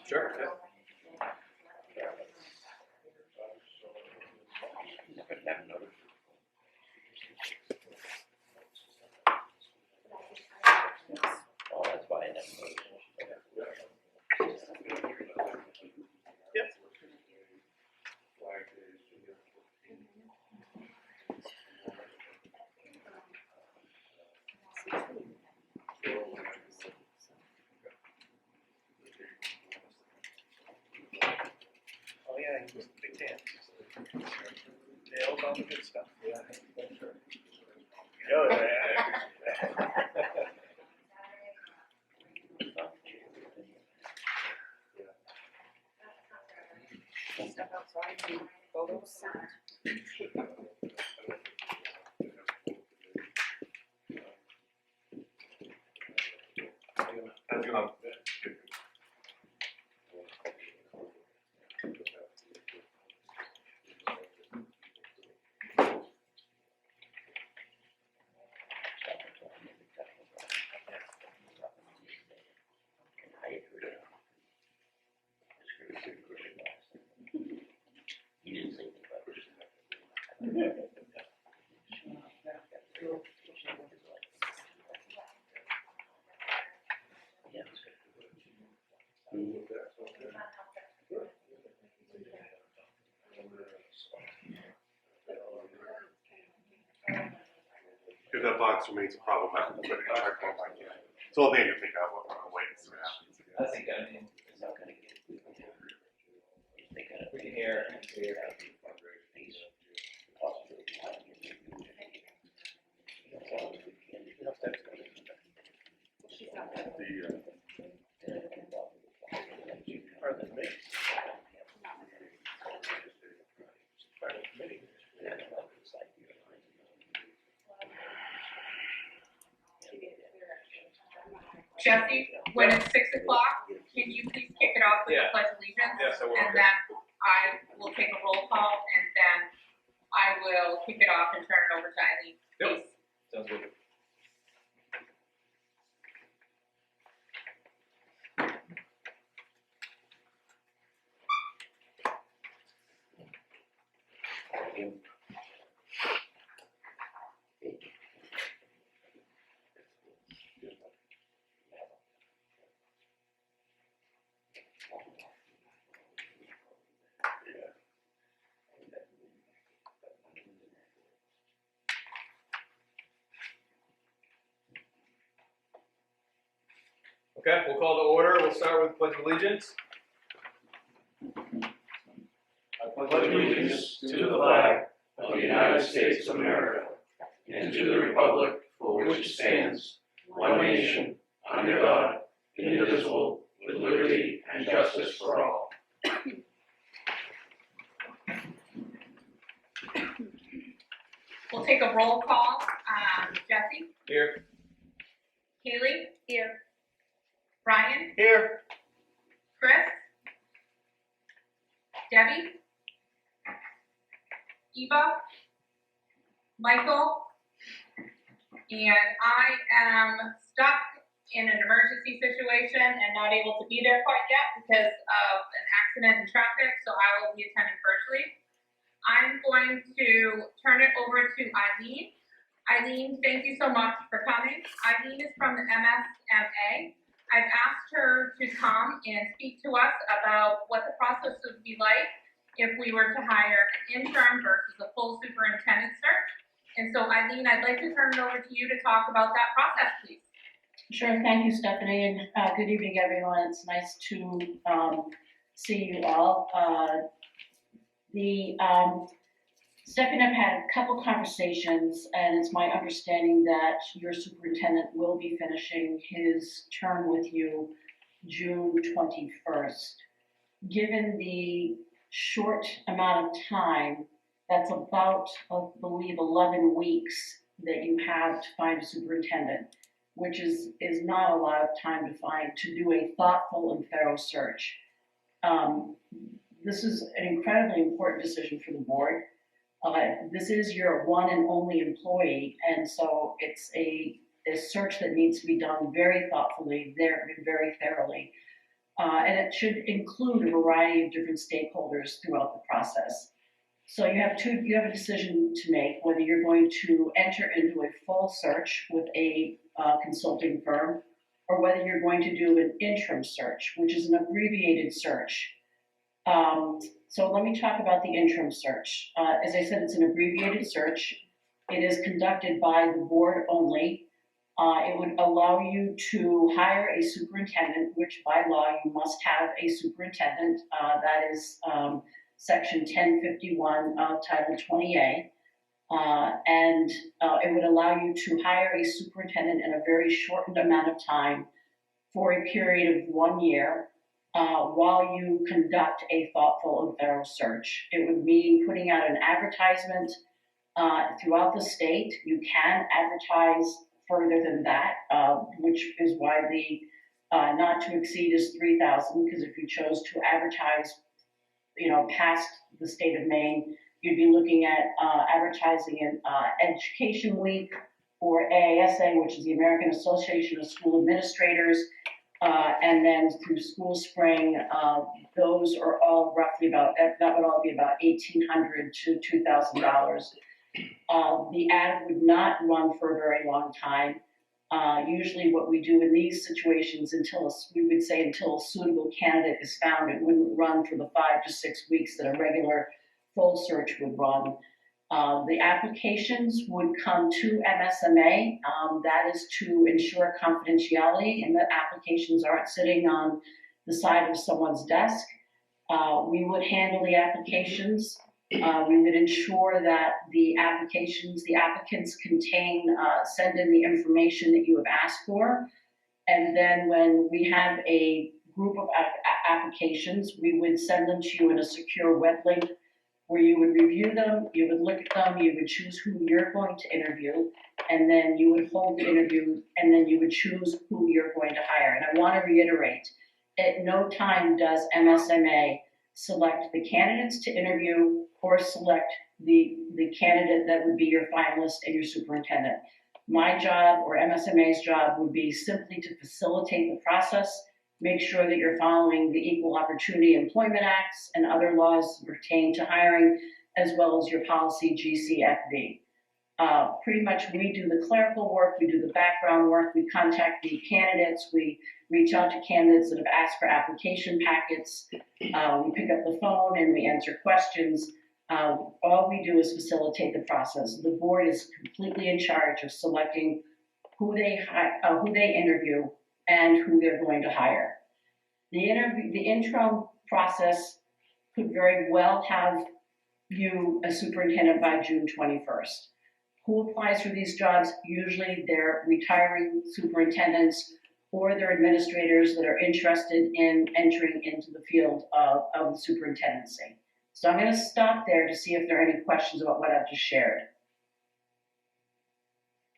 Sure. Yeah. Oh, that's why I never noticed. Yep. Oh yeah, he was a big fan. Nailed all the good stuff. Yeah. Oh yeah. Step outside, do photos. You didn't say anything about it. If that box remains a problem, I can put it in my phone back in. So I'll need to think out what we're gonna wait and see what happens. I think it's not gonna get. We can hear these possibilities. Part of the committee. Part of the committee. Jesse, when it's 6 o'clock, can you please kick it off with the Pledge of Allegiance? Yes, I will. And then I will take a roll call, and then I will kick it off and turn it over to Eileen. Yep. Please. Sounds good. Okay, we'll call to order. We'll start with Pledge of Allegiance. I pledge allegiance to the flag of the United States of America and to the republic for which it stands, one nation, under God, indivisible, with liberty and justice for all. We'll take a roll call. Jesse? Here. Haley? Here. Brian? Here. Chris? Debbie? Eva? Michael? And I am stuck in an emergency situation and not able to be there quite yet because of an accident in traffic, so I will be attending virtually. I'm going to turn it over to Eileen. Eileen, thank you so much for coming. Eileen is from the MSMA. I've asked her to come and speak to us about what the process would be like if we were to hire an intern versus a full superintendent search. And so Eileen, I'd like to turn it over to you to talk about that process, please. Sure, thank you, Stephanie, and good evening, everyone. It's nice to see you all. Stephanie and I've had a couple conversations, and it's my understanding that your superintendent will be finishing his term with you June 21st. Given the short amount of time, that's about, I believe, 11 weeks that you have to find a superintendent, which is not a lot of time to do a thoughtful and thorough search. This is an incredibly important decision for the board. This is your one and only employee, and so it's a a search that needs to be done very thoughtfully, very thoroughly. And it should include a variety of different stakeholders throughout the process. So you have a decision to make whether you're going to enter into a full search with a consulting firm, or whether you're going to do an interim search, which is an abbreviated search. So let me talk about the interim search. As I said, it's an abbreviated search. It is conducted by the board only. It would allow you to hire a superintendent, which by law you must have a superintendent. That is Section 1051 of Title 20A. And it would allow you to hire a superintendent in a very shortened amount of time for a period of 1 year while you conduct a thoughtful and thorough search. It would mean putting out an advertisement throughout the state. You can advertise further than that, which is why the not to exceed is 3,000, because if you chose to advertise, past the state of Maine, you'd be looking at advertising in Education Week or AASA, which is the American Association of School Administrators, and then through School Spring. Those are all roughly that would all be about $1,800 to $2,000. The ad would not run for a very long time. Usually what we do in these situations, until a suitable candidate is found, it wouldn't run for the 5 to 6 weeks that a regular full search would run. The applications would come to MSMA. That is to ensure confidentiality and that applications aren't sitting on the side of someone's desk. We would handle the applications. We would ensure that the applicants send in the information that you have asked for. And then when we have a group of applications, we would send them to you in a secure web link where you would review them, you would look at them, you would choose who you're going to interview, and then you would hold the interview, and then you would choose who you're going to hire. And I want to reiterate, at no time does MSMA select the candidates to interview or select the candidate that would be your finalist and your superintendent. My job, or MSMA's job, would be simply to facilitate the process, make sure that you're following the Equal Opportunity Employment Acts and other laws pertaining to hiring, as well as your policy GCFB. Pretty much we do the clerical work, we do the background work, we contact the candidates, we reach out to candidates that have asked for application packets, we pick up the phone and we answer questions. All we do is facilitate the process. The board is completely in charge of selecting who they interview and who they're going to hire. The interim process could very well have you a superintendent by June 21st. Who applies for these jobs? Usually they're retiring superintendents or they're administrators that are interested in entering into the field of the superintendency. So I'm going to stop there to see if there are any questions about what I've just shared.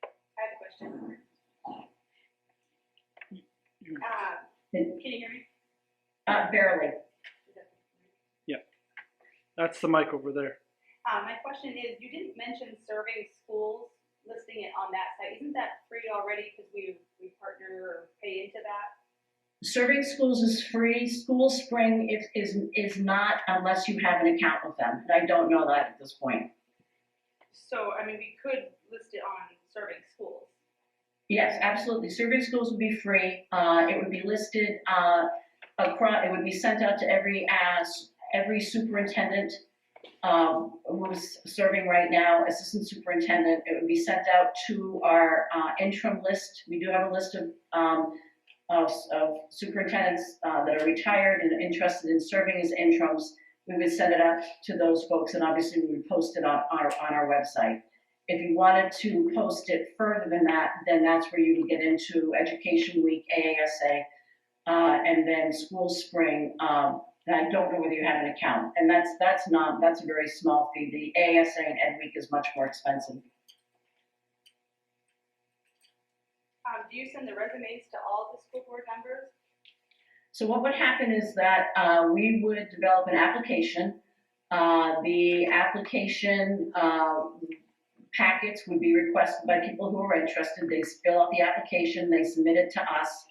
I have a question. Can you hear me? Barely. That's the mic over there. My question is, you didn't mention serving schools, listing it on that site. Isn't that free already because we partner or pay into that? Serving schools is free. School Spring is not unless you have an account with them. And I don't know that at this point. So, we could list it on serving schools. Yes, absolutely. Serving schools would be free. It would be listed across. It would be sent out to every superintendent who's serving right now, assistant superintendent. It would be sent out to our interim list. We do have a list of superintendents that are retired and interested in serving as interims. We would send it out to those folks, and obviously we would post it on our website. If you wanted to post it further than that, then that's where you would get into Education Week, AASA, and then School Spring. And I don't know whether you have an account, and that's a very small fee. The AASA and Ed Week is much more expensive. Do you send the resumes to all the school board members? So what would happen is that we would develop an application. The application packets would be requested by people who are interested. They fill out the application, they submit it to us.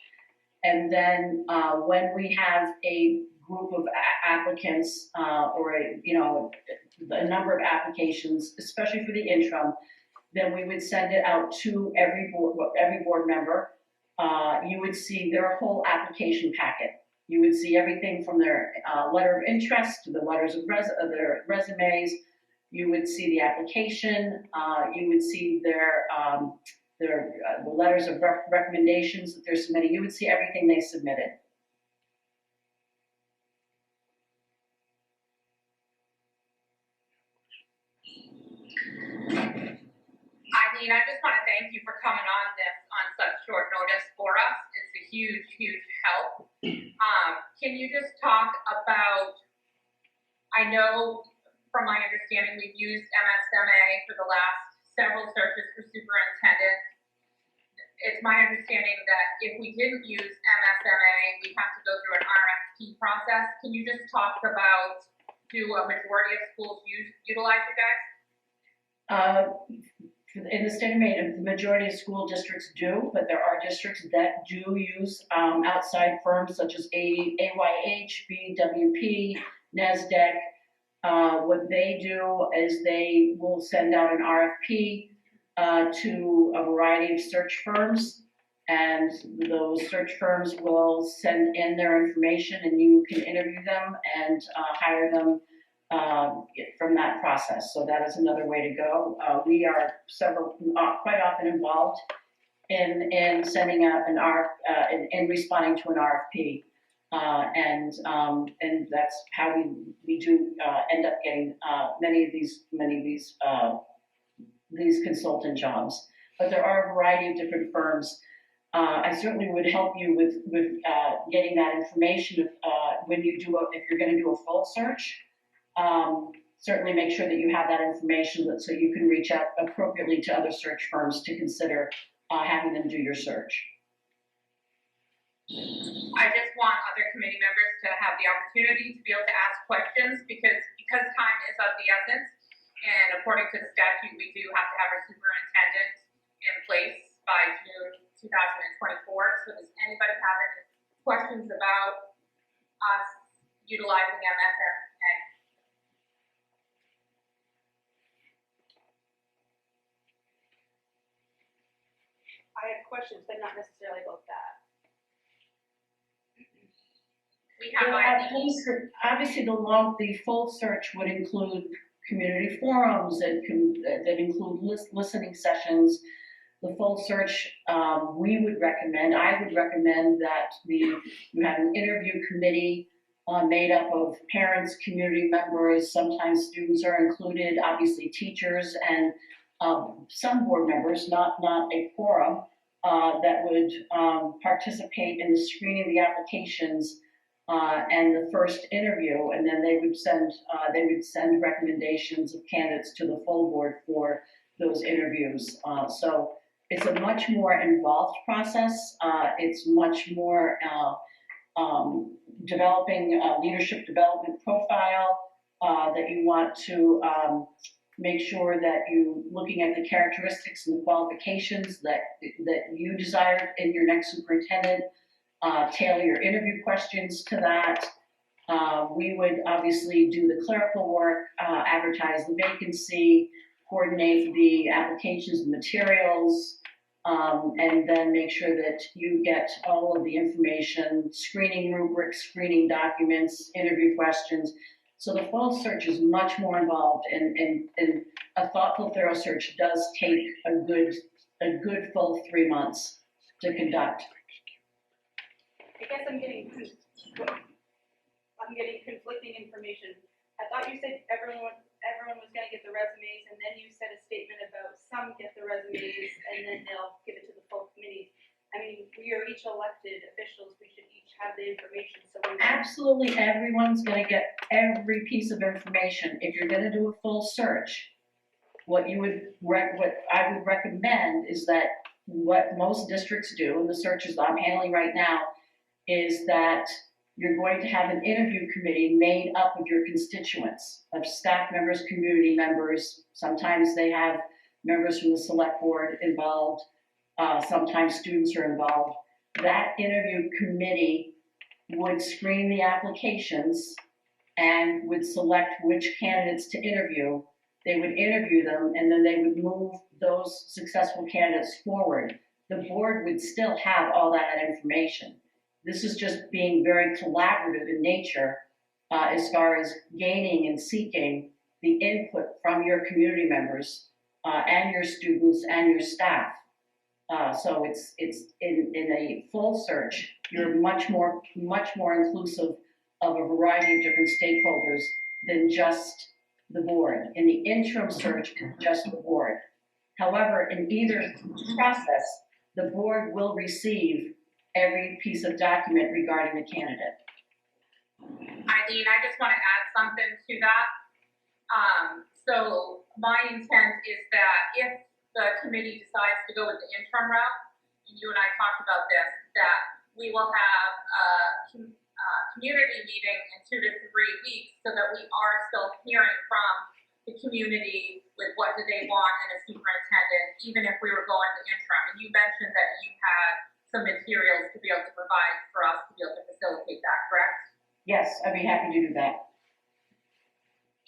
And then, when we have a group of applicants, or a number of applications, especially for the interim, then we would send it out to every board member. You would see their whole application packet. You would see everything from their letter of interest to the letters of their resumes. You would see the application. You would see the letters of recommendations that they're submitting. You would see everything they submitted. I just want to thank you for coming on this on such short notice for us. It's a huge, huge help. Can you just talk about, I know from my understanding, we've used MSMA for the last several searches for superintendent. It's my understanding that if we didn't use MSMA, we'd have to go through an RFP process. Can you just talk about, do a majority of schools utilize you guys? In the state of Maine, the majority of school districts do, but there are districts that do use outside firms such as AYH, BWP, NASDAQ. What they do is they will send out an RFP to a variety of search firms, and those search firms will send in their information, and you can interview them and hire them from that process. So that is another way to go. We are quite often involved in sending out an in responding to an RFP, and that's how we do end up getting many of these consultant jobs. But there are a variety of different firms. I certainly would help you with getting that information if you're going to do a full search. Certainly make sure that you have that information so you can reach out appropriately to other search firms to consider having them do your search. I just want other committee members to have the opportunity to be able to ask questions because time is of the essence, and according to the statute, we do have to have a superintendent in place by June 2024. So does anybody have any questions about us utilizing MSMA? I have questions, but not necessarily about that. We have Obviously, the full search would include community forums that include listening sessions. The full search, I would recommend that you have an interview committee made up of parents, community members, sometimes students are included, obviously teachers, and some board members, not a quorum, that would participate in the screening of the applications and the first interview, and then they would send recommendations of candidates to the full board for those interviews. So it's a much more involved process. It's much more developing a leadership development profile that you want to make sure that you looking at the characteristics and the qualifications that you desire in your next superintendent. Tailor your interview questions to that. We would obviously do the clerical work, advertise the vacancy, coordinate the applications and materials, and then make sure that you get all of the information, screening rubrics, screening documents, interview questions. So the full search is much more involved, and a thoughtful, thorough search does take a good full 3 months to conduct. I guess I'm getting conflicting information. I thought you said everyone was gonna get the resumes, and then you said a statement about some get the resumes, and then they'll give it to the full committee. I mean, we are each elected officials, we should each have the information, so we. Absolutely, everyone's gonna get every piece of information. If you're gonna do a full search, what I would recommend is that what most districts do, and the searches I'm handling right now, is that you're going to have an interview committee made up of your constituents, of staff members, community members. Sometimes they have members from the select board involved, sometimes students are involved. That interview committee would screen the applications and would select which candidates to interview. They would interview them, and then they would move those successful candidates forward. The board would still have all that information. This is just being very collaborative in nature as far as gaining and seeking the input from your community members and your students and your staff. So it's in a full search, you're much more inclusive of a variety of different stakeholders than just the board. In the interim search, it's just the board. However, in either process, the board will receive every piece of document regarding the candidate. Eileen, I just want to add something to that. So my intent is that if the committee decides to go with the interim route, and you and I talked about this, that we will have a community meeting in 2 to 3 weeks so that we are still hearing from the community with what do they want in a superintendent, even if we were going to interim. And you mentioned that you had some materials to be able to provide for us to be able to facilitate that, correct? Yes, I'd be happy to do that.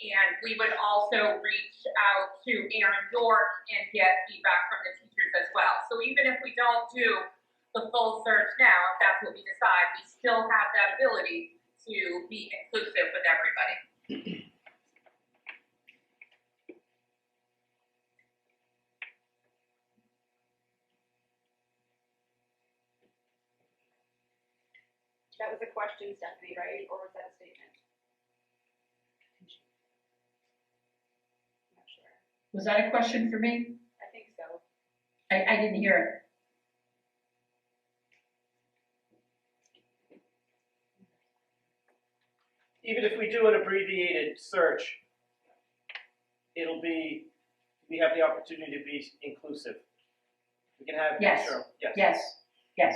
And we would also reach out to Aaron York and get feedback from the teachers as well. So even if we don't do the full search now, if that's what we decide, we still have that ability to be inclusive with everybody. That was a question, Stephanie, right? Or was that a statement? I'm not sure. Was that a question for me? I think so. I didn't hear it. Even if we do an abbreviated search, we have the opportunity to be inclusive. We can have, Yes. sure, yes. Yes, yes.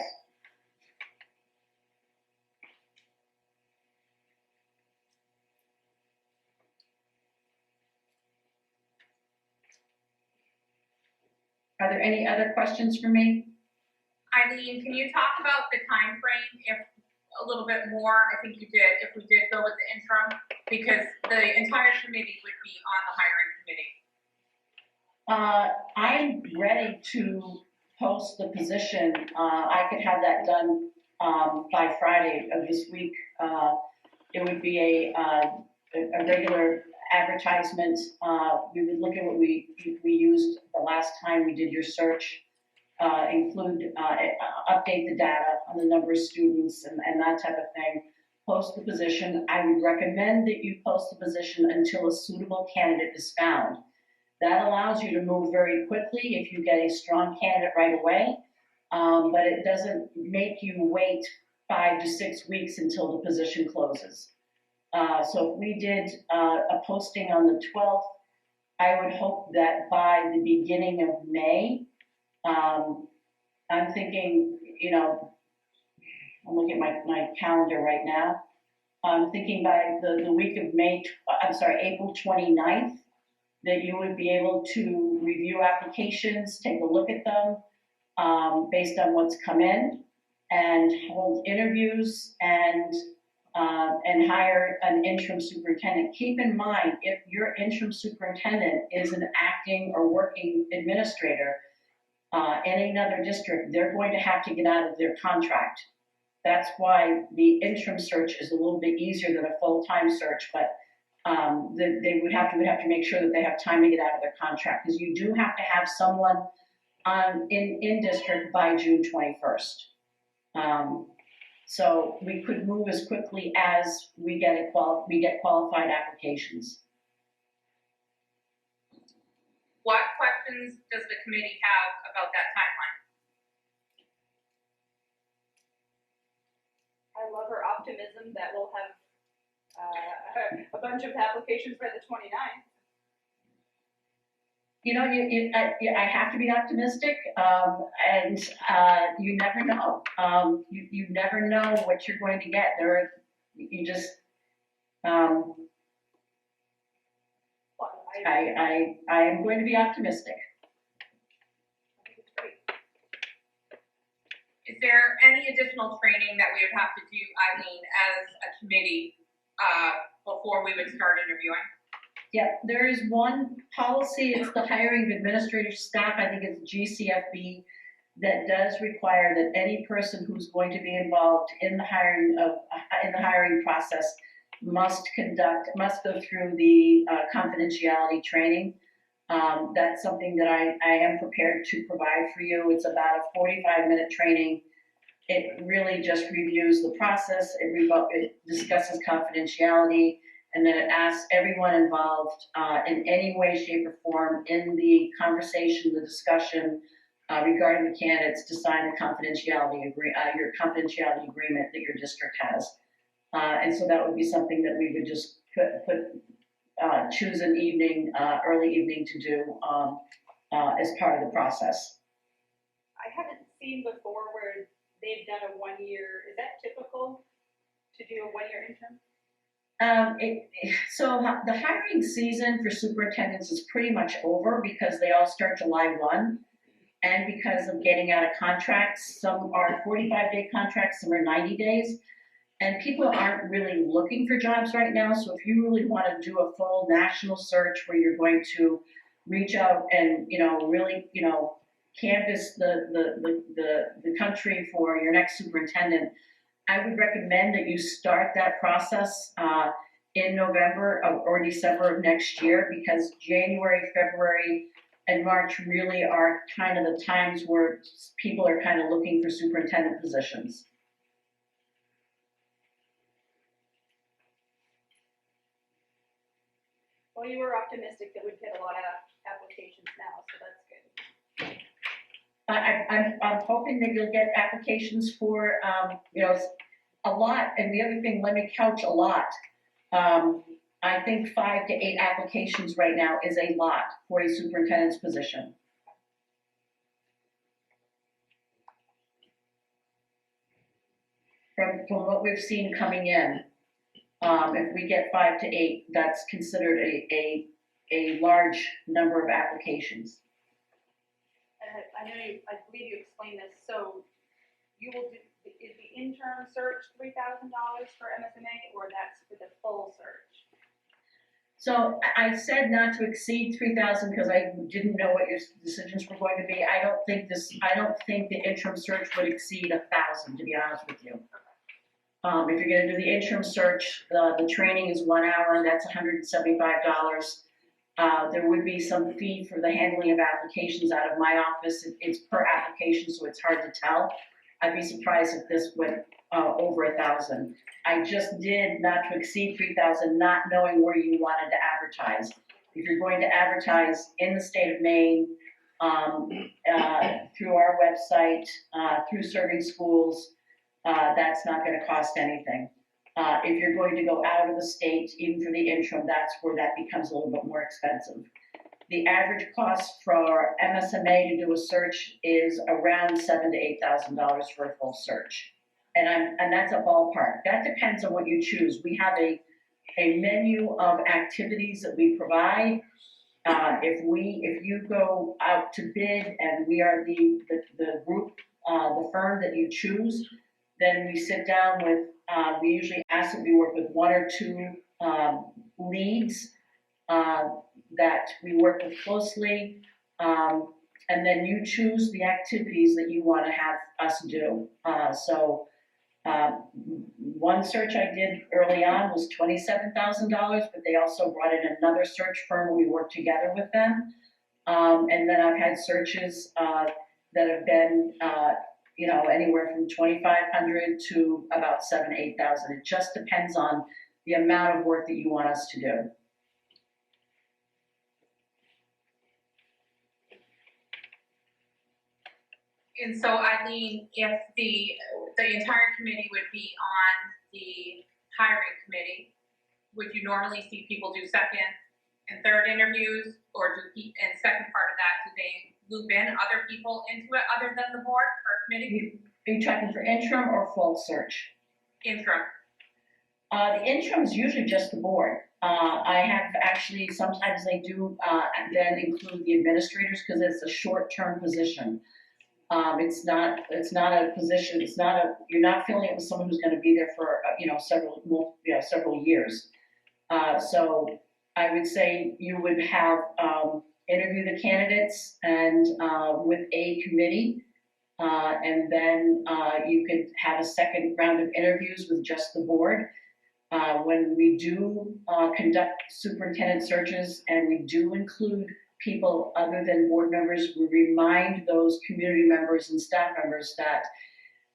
Are there any other questions for me? Eileen, can you talk about the time frame, if a little bit more? I think you did, if we did go with the interim, because the entire committee would be on the hiring committee. I'm ready to post the position. I could have that done by Friday of this week. It would be a regular advertisement. We would look at what we used the last time we did your search, include, update the data on the number of students and that type of thing. Post the position. I would recommend that you post the position until a suitable candidate is found. That allows you to move very quickly if you get a strong candidate right away, but it doesn't make you wait 5 to 6 weeks until the position closes. So if we did a posting on the 12th, I would hope that by the beginning of May, I'm thinking, I'm looking at my calendar right now. I'm thinking by the week of April 29th, that you would be able to review applications, take a look at them based on what's come in, and hold interviews and hire an interim superintendent. Keep in mind, if your interim superintendent is an acting or working administrator in another district, they're going to have to get out of their contract. That's why the interim search is a little bit easier than a full-time search, but they would have to make sure that they have time to get out of their contract, because you do have to have someone in district by June 21st. So we could move as quickly as we get qualified applications. What questions does the committee have about that timeline? I love her optimism that we'll have a bunch of applications by the 29th. I have to be optimistic, and you never know. You never know what you're going to get. I am going to be optimistic. Is there any additional training that we would have to do, Eileen, as a committee, before we would start interviewing? Yeah, there is one policy, it's the hiring of administrative staff, I think it's GCFB, that does require that any person who's going to be involved in the hiring process must go through the confidentiality training. That's something that I am prepared to provide for you. It's about a 45-minute training. It really just reviews the process, it discusses confidentiality, and then it asks everyone involved in any way, shape, or form in the conversation, the discussion regarding the candidates to sign a your confidentiality agreement that your district has. And so that would be something that we would just choose an evening, early evening to do as part of the process. I haven't seen before where they've done a 1 year, is that typical to do a 1 year interim? So the hiring season for superintendents is pretty much over because they all start July 1. And because of getting out of contracts, some are 45-day contracts, some are 90 days. And people aren't really looking for jobs right now. So if you really want to do a full national search where you're going to reach out and, really, canvass the country for your next superintendent, I would recommend that you start that process in November or December of next year, because January, February, and March really are kind of the times where people are kind of looking for superintendent positions. Well, you were optimistic that we'd get a lot of applications now, so that's good. I'm hoping that you'll get applications for, a lot. And the other thing, let me couch a lot. I think 5 to 8 applications right now is a lot for a superintendent's position. From what we've seen coming in, if we get 5 to 8, that's considered a large number of applications. And I believe you explained this, so you will do, is the intern search $3,000 for MSMA, or that's for the full search? So I said not to exceed 3,000 because I didn't know what your decisions were going to be. I don't think the interim search would exceed 1,000, to be honest with you. If you're gonna do the interim search, the training is 1 hour, that's $175. There would be some fee for the handling of applications out of my office. It's per application, so it's hard to tell. I'd be surprised if this went over 1,000. I just did not to exceed 3,000, not knowing where you wanted to advertise. If you're going to advertise in the state of Maine, through our website, through Serving Schools, that's not going to cost anything. If you're going to go out of the state, even for the interim, that's where that becomes a little bit more expensive. The average cost for MSMA to do a search is around $7,000 to $8,000 for a full search. And that's a ballpark. That depends on what you choose. We have a menu of activities that we provide. If you go out to bid and we are the group, the firm that you choose, then we sit down with, we usually ask that we work with 1 or 2 leads that we work with closely, and then you choose the activities that you want to have us do. One search I did early on was $27,000, but they also brought in another search firm. We worked together with them. And then I've had searches that have been, anywhere from $2,500 to about $7,000 to $8,000. It just depends on the amount of work that you want us to do. And so, Eileen, if the entire committee would be on the hiring committee, would you normally see people do second and third interviews, or and second part of that, do they loop in other people into it other than the board or committee? Are you talking for interim or full search? Interim. The interim is usually just the board. I have actually, sometimes they do then include the administrators because it's a short-term position. It's not a position, you're not filling it with someone who's gonna be there for, several years. So I would say you would have, interview the candidates and, with a committee. And then, you could have a second round of interviews with just the board. When we do, conduct superintendent searches and we do include people other than board members, we remind those community members and staff members that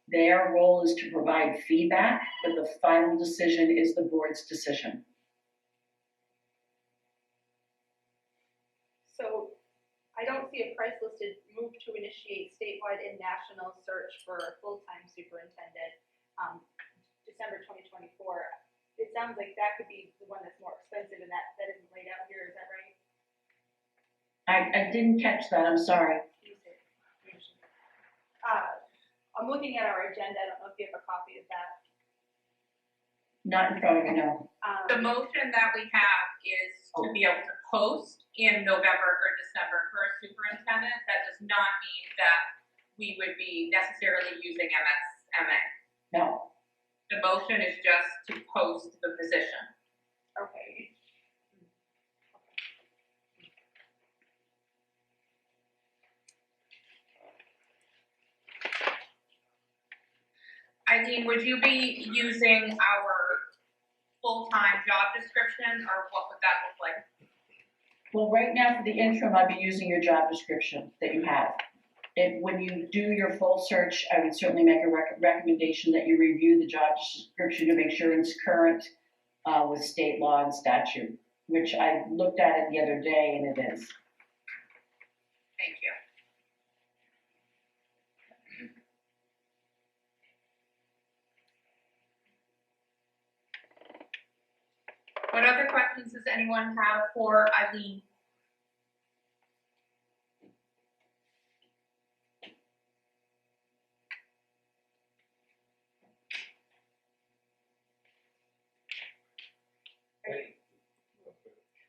their role is to provide feedback, but the final decision is the board's decision. So I don't see a price listed move to initiate statewide and national search for a full-time superintendent, December 2024. It sounds like that could be the one that's more expensive and that isn't laid out here, is that right? I didn't catch that, I'm sorry. I'm looking at our agenda, I don't know if you have a copy of that. Not in front of me, no. The motion that we have is to be able to post in November or December for a superintendent. That does not mean that we would be necessarily using MSMA. No. The motion is just to post the position. Okay. Eileen, would you be using our full-time job description, or what would that look like? Well, right now for the interim, I'd be using your job description that you have. When you do your full search, I would certainly make a recommendation that you review the job description to make sure it's current with state law and statute, which I looked at it the other day and it is. Thank you. What other questions does anyone have for Eileen?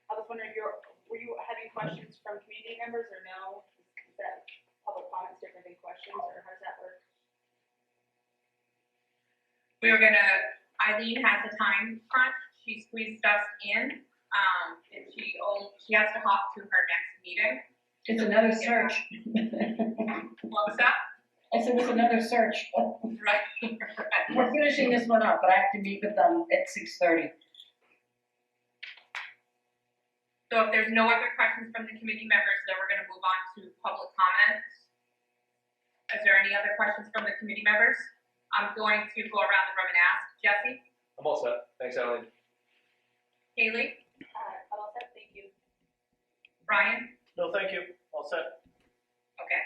I was wondering, were you having questions from community members or no? Is that public comments different than questions, or how does that work? Eileen has a time crunch. She squeezed us in, and she has to hop to her next meeting. It's another search. What was that? I said it's another search. Right. We're finishing this one up, but I have to meet with them at 6:30. So if there's no other questions from the committee members, then we're gonna move on to public comments. Is there any other questions from the committee members? I'm going to go around the room and ask. Jesse? I'm all set. Thanks, Eileen. Haley? I'm all set, thank you. Brian? No, thank you, all set. Okay.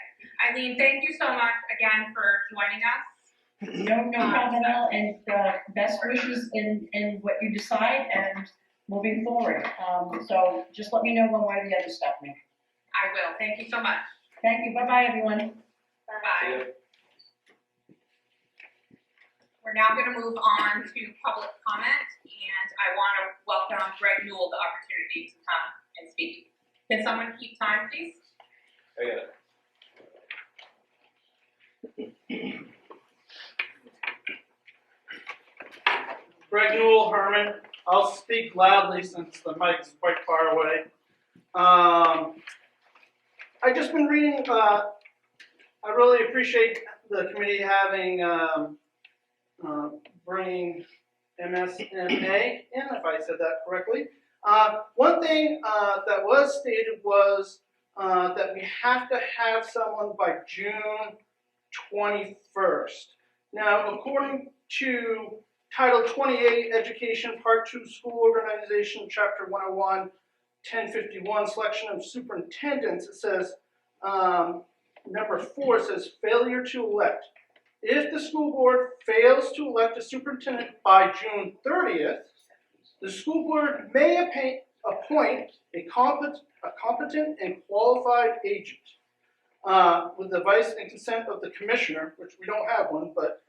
Eileen, thank you so much again for joining us. No problem at all, and best wishes in what you decide and moving forward. So just let me know one way or the other, Stephanie. I will. Thank you so much. Thank you. Bye-bye, everyone. Bye. See ya. We're now going to move on to public comment, and I want to welcome Greg Newell the opportunity to come and speak. Can someone keep time, please? I got it. Greg Newell, Hermon. I'll speak loudly since the mic's quite far away. I've just been reading, I really appreciate the committee having, bringing MSMA in, if I said that correctly. One thing that was stated was that we have to have someone by June 21st. Now, according to Title 28, Education, Part 2, School Organization, Chapter 101, 1051, Selection of Superintendents, it says, number 4 says, failure to elect. If the school board fails to elect a superintendent by June 30th, the school board may appoint a competent and qualified agent with the advice and consent of the commissioner, which we don't have one, but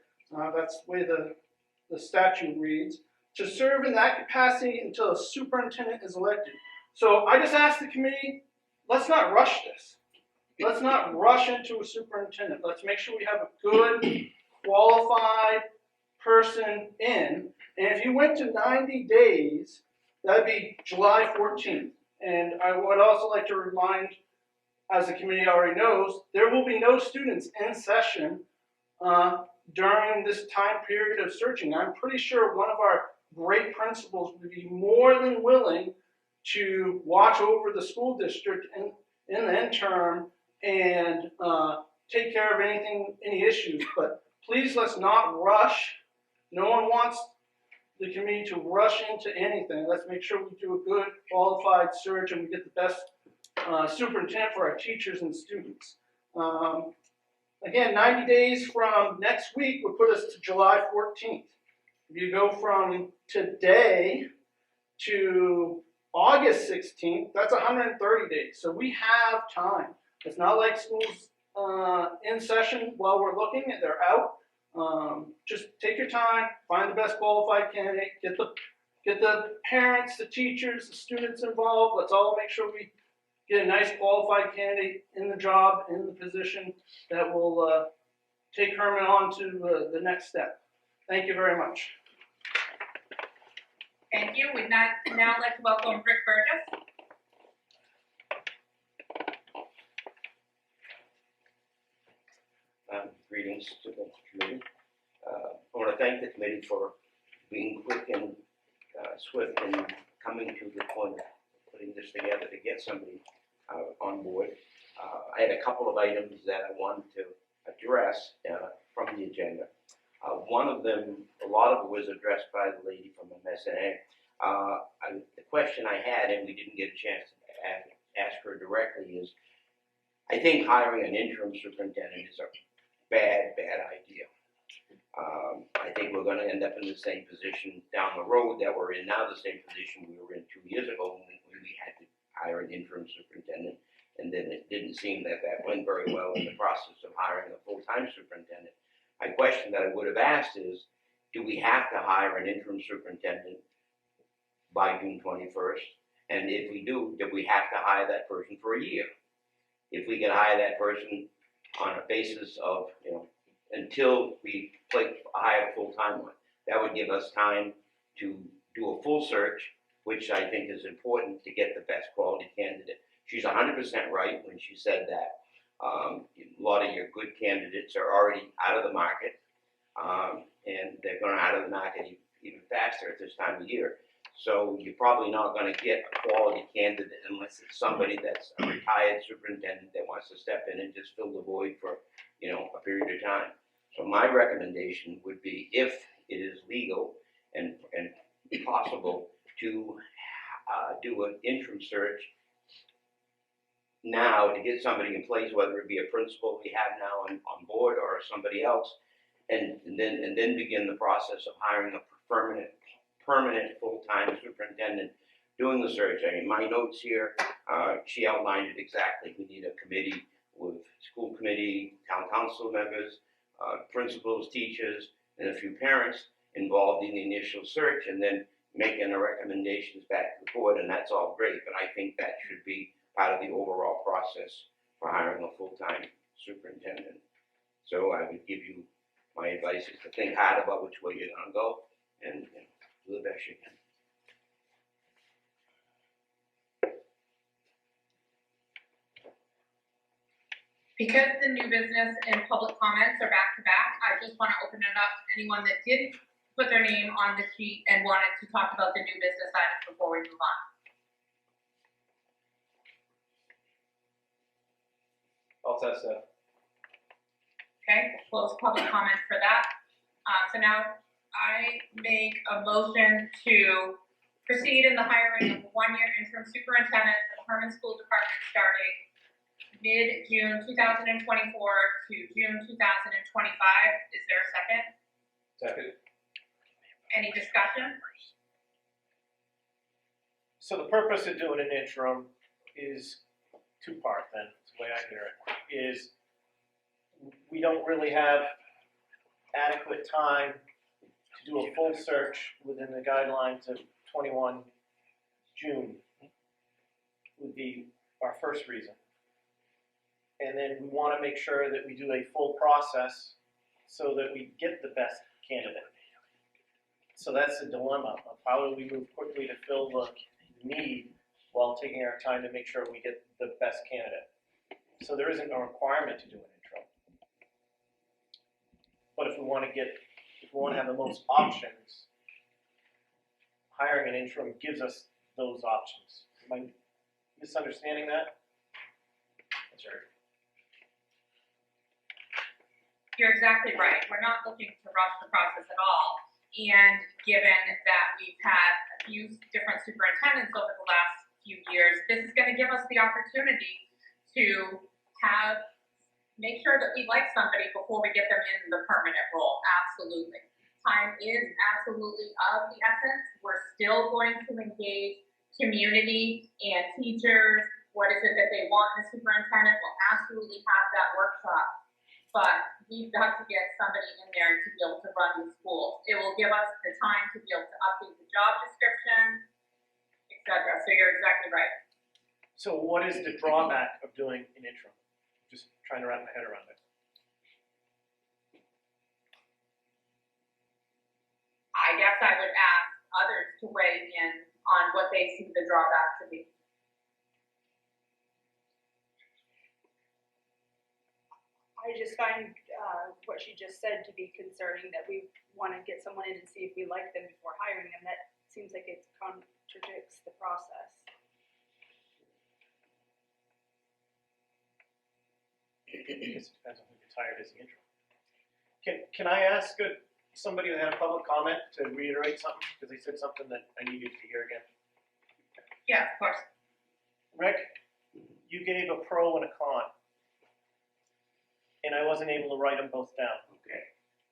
that's the way the statute reads, to serve in that capacity until a superintendent is elected. So I just asked the committee, let's not rush this. let's not rush into a superintendent. Let's make sure we have a good, qualified person in. And if you went to 90 days, that'd be July 14th. And I would also like to remind, as the committee already knows, there will be no students in session during this time period of searching. I'm pretty sure one of our great principals would be more than willing to watch over the school district in the interim and take care of any issues. But please, let's not rush. No one wants the committee to rush into anything. Let's make sure we do a good, qualified search and we get the best superintendent for our teachers and students. Again, 90 days from next week would put us to July 14th. If you go from today to August 16th, that's 130 days. So we have time. It's not like school's in session while we're looking, they're out. Just take your time, find the best qualified candidate, get the parents, the teachers, the students involved. Let's all make sure we get a nice qualified candidate in the job, in the position that will take Hermon on to the next step. Thank you very much. Thank you. We'd now like to welcome Rick Burgess. Greetings to the committee. I want to thank the committee for being quick and swift in coming to the point of putting this together to get somebody on board. I had a couple of items that I wanted to address from the agenda. One of them, a lot of it was addressed by the lady from MSNA. The question I had, and we didn't get a chance to ask her directly, is I think hiring an interim superintendent is a bad idea. I think we're going to end up in the same position down the road that we're in now, the same position we were in 2 years ago when we had to hire an interim superintendent, and then it didn't seem that went very well in the process of hiring a full-time superintendent. My question that I would have asked is, do we have to hire an interim superintendent by June 21st? And if we do we have to hire that person for a year? If we can hire that person on a basis of, until we hire a full-time one, that would give us time to do a full search, which I think is important to get the best quality candidate. She's 100% right when she said that a lot of your good candidates are already out of the market, and they're going out of the market even faster at this time of year. So you're probably not going to get a quality candidate unless it's somebody that's a retired superintendent that wants to step in and just fill the void for, a period of time. So my recommendation would be, if it is legal and possible, to do an interim search now to get somebody in place, whether it be a principal we have now on board or somebody else, and then begin the process of hiring a permanent full-time superintendent doing the search. I mean, my notes here, she outlined it exactly. We need a committee with school committee, town council members, principals, teachers, and a few parents involved in the initial search, and then making the recommendations back to the board, and that's all great, but I think that should be part of the overall process for hiring a full-time superintendent. So I would give you my advice is to think hard about which way you're going to go, and do the best you can. Because the new business and public comments are back to back, I just want to open it up to anyone that didn't put their name on the sheet and wanted to talk about the new business items before we move on. All set, Steph. Okay, close public comment for that. So now I make a motion to proceed in the hiring of a one-year interim superintendent for the Hermon School Department starting mid-June 2024 to June 2025. Is there a second? Second. Any discussion? So the purpose of doing an interim is two-part then, that's the way I hear it, is we don't really have adequate time to do a full search within the guidelines of 21 June would be our first reason. And then we wanna make sure that we do a full process so that we get the best candidate. So that's the dilemma of how do we move quickly to fill the need while taking our time to make sure we get the best candidate. So there isn't a requirement to do an intro. But if we wanna have the most options, hiring an interim gives us those options. Am I misunderstanding that? That's right. You're exactly right. We're not looking to rush the process at all. And given that we've had a few different superintendents over the last few years, this is gonna give us the opportunity to make sure that we like somebody before we get them in the permanent role. Absolutely. Time is absolutely of the essence. We're still going to engage community and teachers. What is it that they want in a superintendent? We'll absolutely have that workshop. But we've got to get somebody in there to be able to run the schools. It will give us the time to be able to update the job description, etc. So you're exactly right. So what is the drawback of doing an interim? Just trying to wrap my head around it. I guess I would ask others to weigh in on what they see the drawback to be. I just find what she just said to be concerning, that we want to get someone in and see if we like them before hiring them. That seems like it contradicts the process. I guess it depends on who gets hired as the interim. Can I ask somebody that had a public comment to reiterate something? Because they said something that I needed to hear again. Yeah, of course. Rick, you gave a pro and a con. And I wasn't able to write them both down. Okay.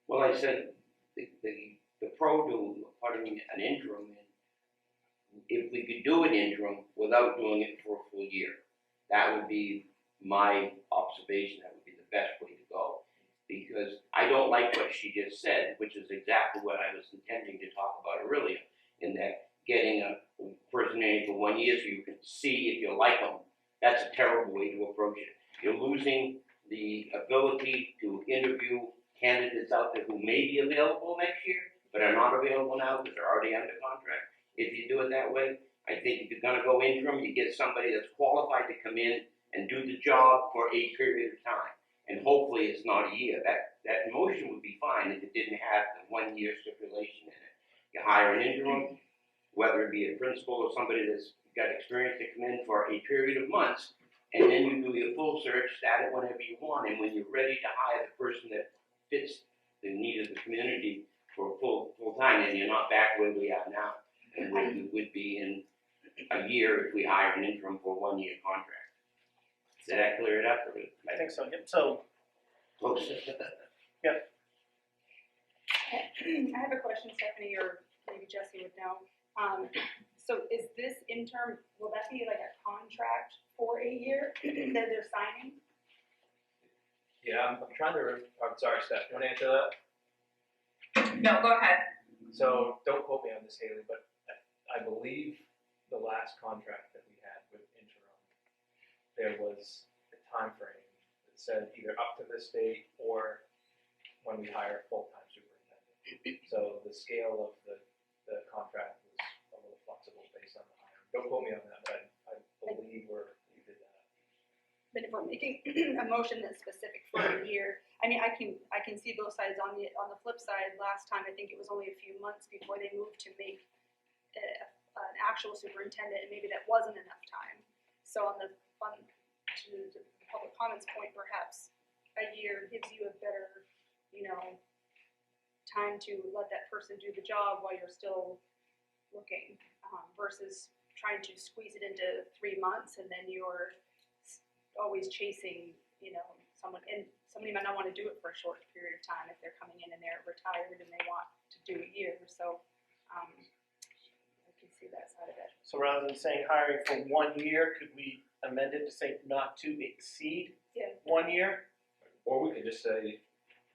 Well, I said the pro to putting an interim in, if we could do an interim without doing it for a full year, that would be my observation. That would be the best way to go. Because I don't like what she just said, which is exactly what I was intending to talk about earlier, in that getting a person in for 1 year so you can see if you like them, that's a terrible way to approach it. You're losing the ability to interview candidates out there who may be available next year, but are not available now because they're already under contract. If you do it that way, I think if you're gonna go interim, you get somebody that's qualified to come in and do the job for a period of time. And hopefully it's not a year. That motion would be fine if it didn't have the 1 year stipulation in it. You hire an interim, whether it be a principal or somebody that's got experience to come in for a period of months, and then you do your full search, start it whenever you want, and when you're ready to hire the person that fits the need of the community for full time, and you're not back where we are now, and where we would be in a year if we hire an interim for a 1 year contract. Did that clear it up? I think so. Yep. So Close. I have a question, Stephanie, or maybe Jesse would know. So is this interim, will that be like a contract for a year that they're signing? Yeah, I'm trying to, I'm sorry, Steph, you want to answer that? No, go ahead. So, don't quote me on this, Haley, but I believe the last contract that we had with interim, there was a time frame that said either up to this date or when we hire a full-time superintendent. So the scale of the contract was a little flexible based on the hiring. Don't quote me on that, but I believe we did that. But if we're making a motion that's specific for a year, I mean, I can see both sides. On the flip side, last time I think it was only a few months before they moved to make an actual superintendent, and maybe that wasn't enough time. So to the public comments point, perhaps a year gives you a better, time to let that person do the job while you're still looking, versus trying to squeeze it into 3 months and then you're always chasing, someone, and somebody might not want to do it for a short period of time if they're coming in and they're retired and they want to do a year. So I can see that side of it. So rather than saying hiring for 1 year, could we amend it to say not to exceed Yeah. 1 year? Or we could just say,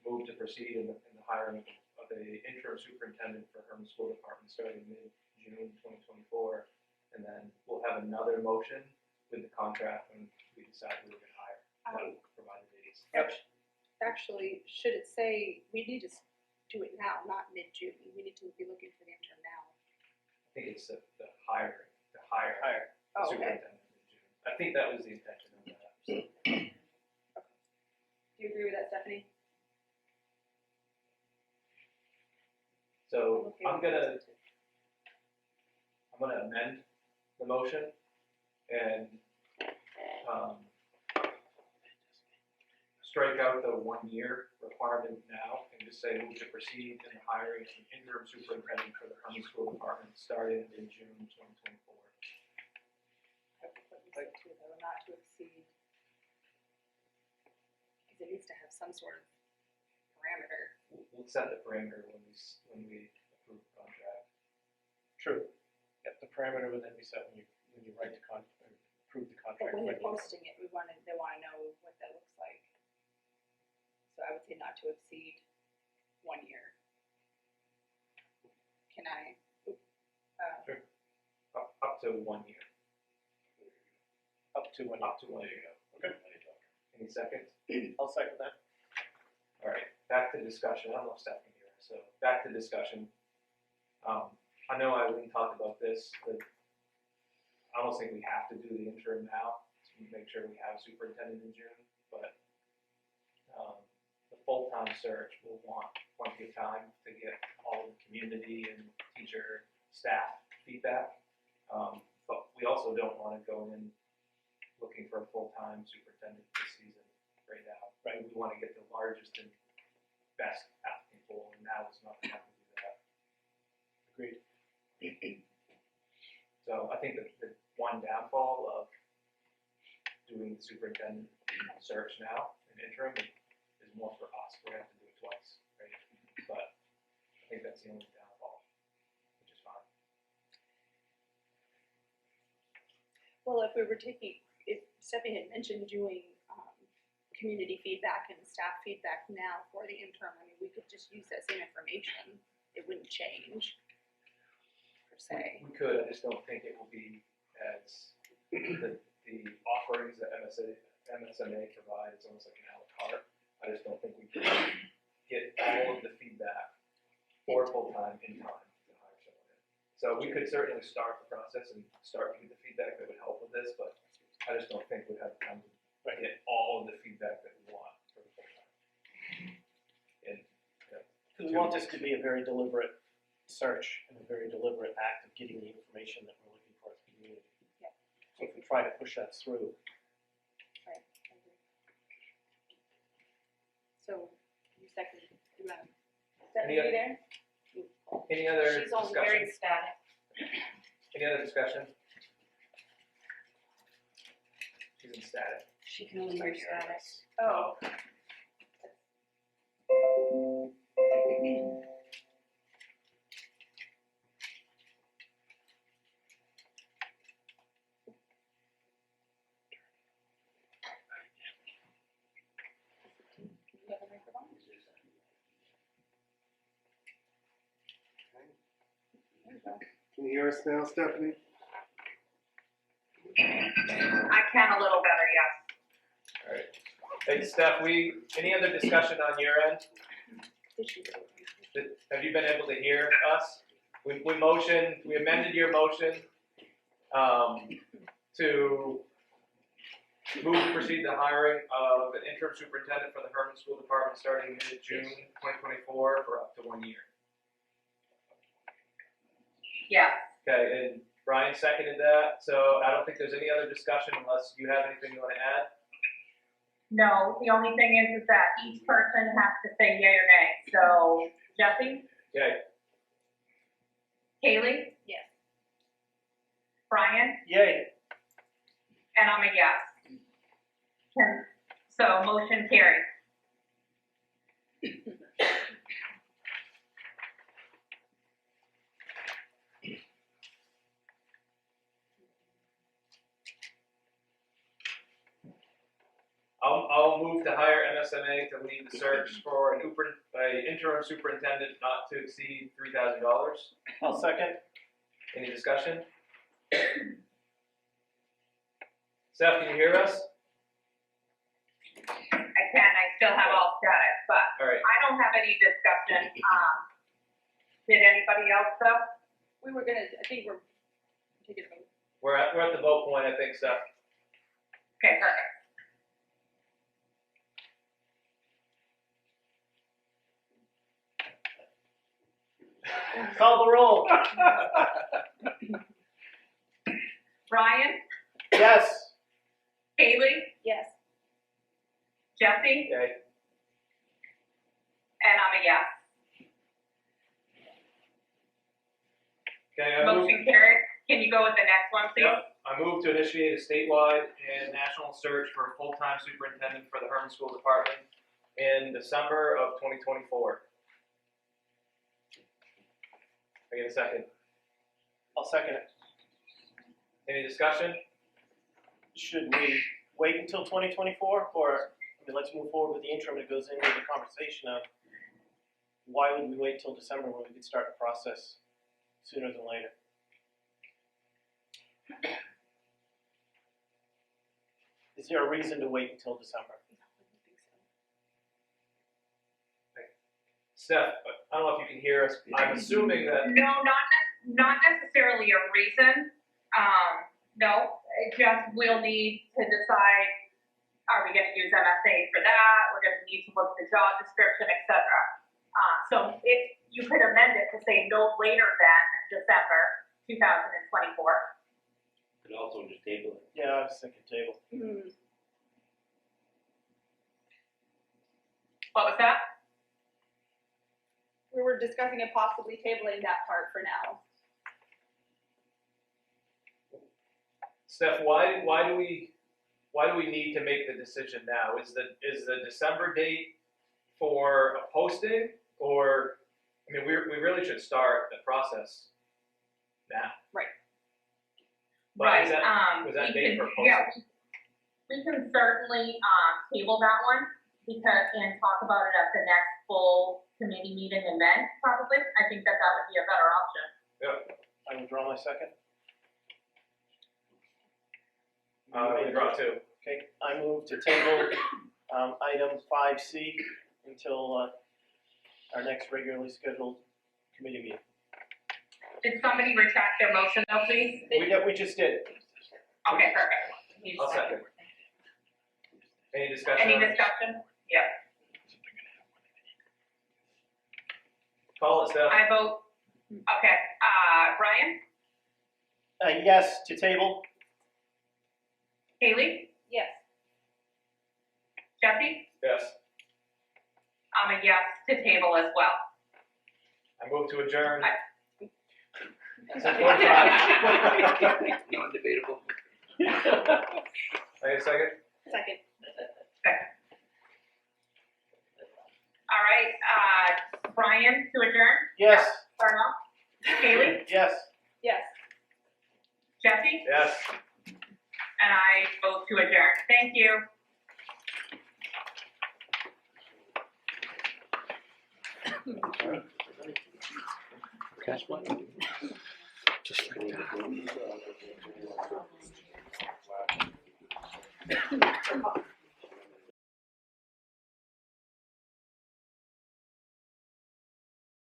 move to proceed in the hiring of a interim superintendent for Hermon School Department starting mid-June 2024, and then we'll have another motion with the contract when we decide who we're going to hire. provide the dates. Actually, should it say, we need to do it now, not mid-June, we need to be looking for the interim now. I think it's the hire Hire. the Oh, okay. superintendent in June. I think that was the intention of that. So, Do you agree with that, Stephanie? so Okay. I'm gonna amend the motion and, strike out the 1 year requirement now and just say move to proceed in the hiring of an interim superintendent for the Hermon School Department starting in June 2024. I would put this to, though, not to exceed. Because it needs to have some sort of parameter. We'll set the parameter when we approve the contract. True. Yep, the parameter would then be set when you write the approve the But contract. when they're you- posting it, they wanna know what that looks like. So I would say not to exceed 1 year. Can I, Up to 1 year. Up to when. Up to 1 year. Okay. Any seconds? I'll second that. All right, back to discussion. I don't know if Stephanie here, so back to discussion. I know Eileen talked about this, but I don't think we have to do the interim now to make sure we have a superintendent in June, but the full-time search will want plenty of time to get all of the community and teacher, staff feedback. But we also don't want to go in looking for a full-time superintendent this season right now. Right, we want to get the largest and best applicant pool, and now is not the time to do that. Agreed. So I think the one downfall of doing the superintendent search now, an interim, is more for us. We have to do it twice, right? But I think that's the only downfall, which is fine. well, if Stephanie had mentioned doing, community feedback and staff feedback now for the interim, I mean, we could just use that same information, it wouldn't change, per se. We could, I just don't think it will be as, the offerings that MSMA provide, it's almost like an a la carte. I just don't think we can get all of the feedback for full-time in time to hire someone in. So we could certainly start the process and start to get the feedback that would help with this, but I just don't think we have time to get all of the feedback that we want for the full-time. And, Because we want this to be a very deliberate search and a very deliberate act of getting the information that we're looking for as a community. Yeah. So if we try to push that through. Right, I agree. So, you second, you want, Any Stephanie there? any other She's all very discussion? static. Any other discussion? She's in static. She can only hear static. Oh. You have a microphone? There you go. Can you hear us now, Stephanie? I can a little better, yes. All right. Hey, Steph, any other discussion on your end? Have you been able to hear us? We amended your motion, to move to proceed the hiring of an interim superintendent for the Hermon School Department starting mid-June 2024 for up to 1 year. Yes. Okay, and Brian seconded that, so I don't think there's any other discussion unless you have anything you want to add. No, the only thing is that each person has to say yea or nay. So Jesse, Okay, Kaylee, Yes. Brian, Yay. and I'm a yes. So motion carried. I'll move to hire MSMA to lead the search for an interim superintendent not to exceed $3,000. I'll second. Any discussion? Steph, can you hear us? I can, I still have all status, but All right, I don't have any discussion. Did anybody else though? We were gonna, I think we're taking a vote. we're at the vote point, I think, Steph. Okay, perfect. Call the roll. Brian, Yes. Haley, Yes. Jesse, Okay, and I'm a yes. okay, I move, Motion carried. Can you go with the next one, please? yep, I move to initiate a statewide and national search for a full-time superintendent for the Hermon School Department in December of 2024. I get a second. I'll second it. Any discussion? Should we wait until 2024, or, I mean, let's move forward with the interim that goes into the conversation of why would we wait till December when we could start the process sooner than later? Is there a reason to wait until December? Steph, I don't know if you can hear us. I'm assuming that, No, not necessarily a reason. No, it just we'll need to decide, are we gonna use MSA for that? We're gonna need to look at the job description, et cetera. So if you could amend it to say no later than December 2024. Could also just table it. Yeah, I was thinking table. What was that? We were discussing and possibly tabling that part for now. Steph, why do we need to make the decision now? Is the December date for a posting, or, I mean, we really should start the process now. Right. But is Right, that, was that we date can, for posting? yeah, we can certainly, table that one because, and talk about it at the next full committee meeting in May, probably. I think that would be a better option. Yeah, I withdraw my second. withdraw too. Okay, I move to table, item 5C until, our next regularly scheduled committee meeting. Did somebody retract their motion though, please? We just did. Okay, perfect. I'll second. Any discussion? Any on this? discussion? Yeah. Call it, Steph. I vote, okay, Brian, Yes to table. Haley, Yes. Jesse, Yes. I'm a yes to table as well. I move to adjourn. Non-debatable. I get a second? Second. All right, Brian to adjourn, Yes. Darnell, Haley, Yes. Yes. Jesse, Yes. and I vote to adjourn. Thank you. Cash money.